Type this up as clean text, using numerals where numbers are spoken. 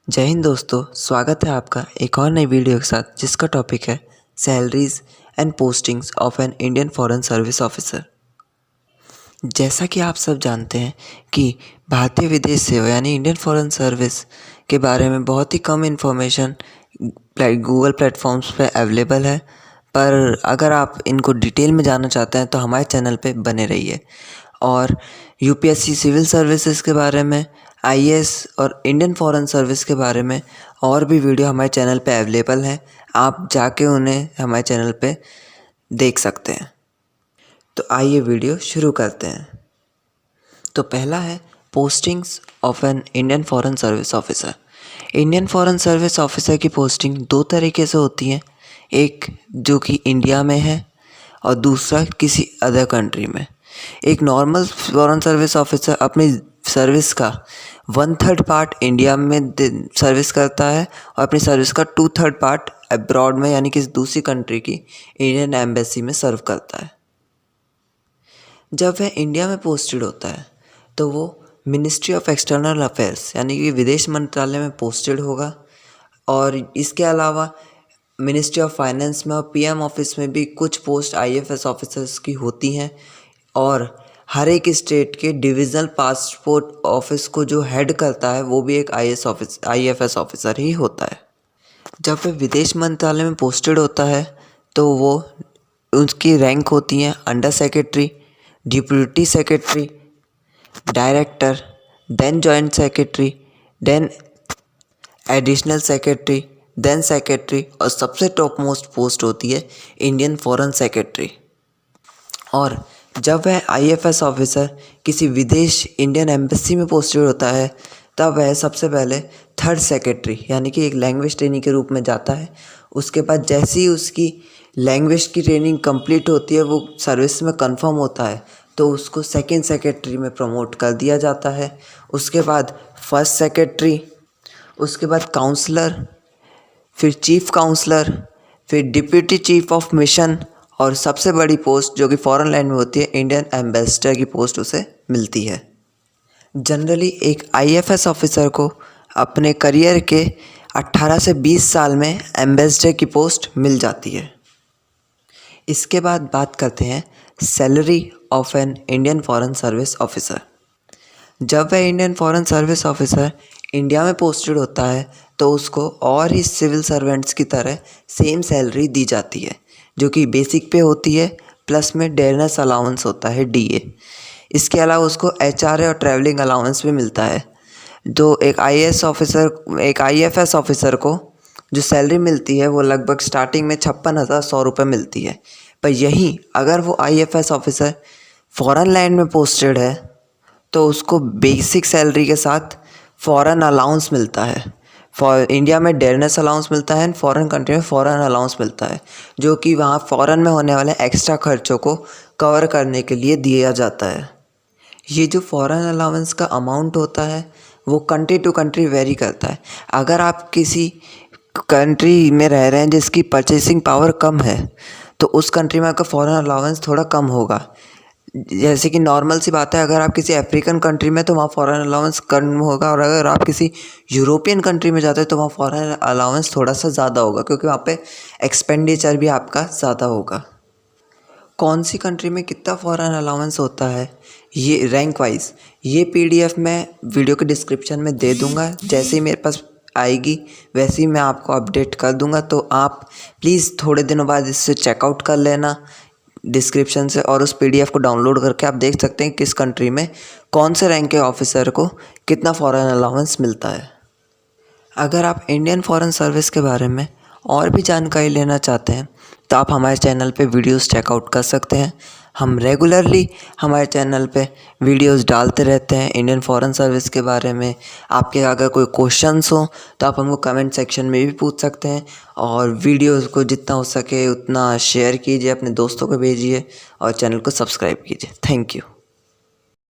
जय हिंद दोस्तों, स्वागत है आपका एक और नई वीडियो के साथ जिसका टॉपिक है salaries and postings of an Indian foreign service officer. जैसा कि आप सब जानते हैं कि भारतीय विदेश सेवा यानी इंडियन फॉरेन सर्विस के बारे में बहुत ही कम इन्फॉर्मेशन गूगल प्लेटफॉर्म्स पे अवेलेबल है। पर अगर आप इनको डिटेल में जानना चाहते हैं तो हमारे चैनल पे बने रहिए। और यूपीएससी सिविल सर्विसेज के बारे में, आईएएस और इंडियन फॉरेन सर्विस के बारे में और भी वीडियो हमारे चैनल पे अवेलेबल हैं। आप जाके उन्हें हमारे चैनल पे देख सकते हैं। तो आइए वीडियो शुरू करते हैं। तो पहला है postings of an Indian foreign service officer. Indian foreign service officer की पोस्टिंग दो तरीके से होती हैं, एक जो कि इंडिया में है और दूसरा किसी अदर कंट्री में। एक नॉर्मल फॉरेन सर्विस ऑफिसर अपनी सर्विस का 1/3 पार्ट इंडिया में सर्विस करता है और अपनी सर्विस का 2/3 पार्ट अब्रॉड में यानी कि दूसरी कंट्री की इंडियन एम्बेसी में सर्व करता है। जब वह इंडिया में पोस्टेड होता है तो वो मिनिस्ट्री ऑफ एक्सटर्नल अफेयर्स यानी कि विदेश मंत्रालय में पोस्टेड होगा। और इसके अलावा मिनिस्ट्री ऑफ फाइनेंस में और पीएम ऑफिस में भी कुछ पोस्ट आईएफएस ऑफिसर्स की होती हैं। और हर एक स्टेट के डिविजनल पासपोर्ट ऑफिस को जो हेड करता है वो भी एक आईएफएस ऑफिसर ही होता है। जब वह विदेश मंत्रालय में पोस्टेड होता है तो वो उसकी रैंक होती हैं under secretary, deputy secretary, director, then joint secretary, then additional secretary, then secretary और सबसे टॉप मोस्ट पोस्ट होती है इंडियन फॉरेन सेक्रेटरी। और जब वह आईएफएस ऑफिसर किसी विदेश इंडियन एम्बेसी में पोस्टेड होता है तब वह सबसे पहले 3rd सेक्रेटरी यानी कि एक लैंग्वेज ट्रेनिंग के रूप में जाता है। उसके बाद जैसे ही उसकी लैंग्वेज की ट्रेनिंग कंप्लीट होती है, वो सर्विस में कंफर्म होता है, तो उसको 2nd सेक्रेटरी में प्रमोट कर दिया जाता है। उसके बाद 1st सेक्रेटरी, उसके बाद काउंसलर, फिर चीफ काउंसलर, फिर डिप्यूटी चीफ ऑफ मिशन और सबसे बड़ी पोस्ट जो कि फॉरेन लैंड में होती है इंडियन एम्बेसडर की पोस्ट उसे मिलती है। जनरली एक आईएफएस ऑफिसर को अपने करियर के 18 से 20 साल में एम्बेसडर की पोस्ट मिल जाती है। इसके बाद बात करते हैं salary of an Indian foreign service officer. जब वह Indian foreign service officer India में पोस्टेड होता है तो उसको और ही सिविल सर्वेंट्स की तरह सेम सैलरी दी जाती है जो कि बेसिक पे होती है, प्लस में डेयरनेस अलाउंस होता है डीए। इसके अलावा उसको एचआरए और ट्रैवलिंग अलाउंस भी मिलता है। जो एक आईएफएस ऑफिसर को जो सैलरी मिलती है वो लगभग स्टार्टिंग में 56,100 रुपये मिलती है। पर यहीं अगर वो आईएफएस ऑफिसर फॉरेन लैंड में पोस्टेड है तो उसको बेसिक सैलरी के साथ फॉरेन अलाउंस मिलता है। इंडिया में डेयरनेस अलाउंस मिलता है, फॉरेन कंट्री में फॉरेन अलाउंस मिलता है जो कि वहाँ फॉरेन में होने वाले एक्स्ट्रा खर्चों को कवर करने के लिए दिया जाता है। ये जो फॉरेन अलाउंस का अमाउंट होता है वो कंट्री टू कंट्री वेरी करता है। अगर आप किसी कंट्री में रह रहे हैं जिसकी परचेसिंग पावर कम है तो उस कंट्री में आपका फॉरेन अलाउंस थोड़ा कम होगा। जैसे कि नॉर्मल सी बात है, अगर आप किसी अफ्रीकन कंट्री में तो वहाँ फॉरेन अलाउंस कम होगा, और अगर आप किसी यूरोपियन कंट्री में जाते हैं तो वहाँ फॉरेन अलाउंस थोड़ा सा ज़्यादा होगा क्योंकि वहाँ पे एक्सपेंडिचर भी आपका ज़्यादा होगा। कौन सी कंट्री में कितना फॉरेन अलाउंस होता है ये रैंक वाइज ये पीडीएफ मैं वीडियो के डिस्क्रिप्शन में दे दूँगा। जैसे ही मेरे पास आएगी वैसे ही मैं आपको अपडेट कर दूँगा, तो आप प्लीज़ थोड़े दिनों बाद इससे चेकआउट कर लेना डिस्क्रिप्शन से, और उस पीडीएफ को डाउनलोड करके आप देख सकते हैं किस कंट्री में कौन से रैंक के ऑफिसर को कितना फॉरेन अलाउंस मिलता है। अगर आप इंडियन फॉरेन सर्विस के बारे में और भी जानकारी लेना चाहते हैं तो आप हमारे चैनल पे वीडियोस चेकआउट कर सकते हैं। हम रेगुलरली हमारे चैनल पे वीडियोस डालते रहते हैं इंडियन फॉरेन सर्विस के बारे में। आपके अगर कोई क्वेश्चंस हो तो आप हमको कमेंट सेक्शन में भी पूछ सकते हैं, और वीडियोस को जितना हो सके उतना शेयर कीजिए, अपने दोस्तों को भेजिए और चैनल को सब्सक्राइब कीजिए। Thank you.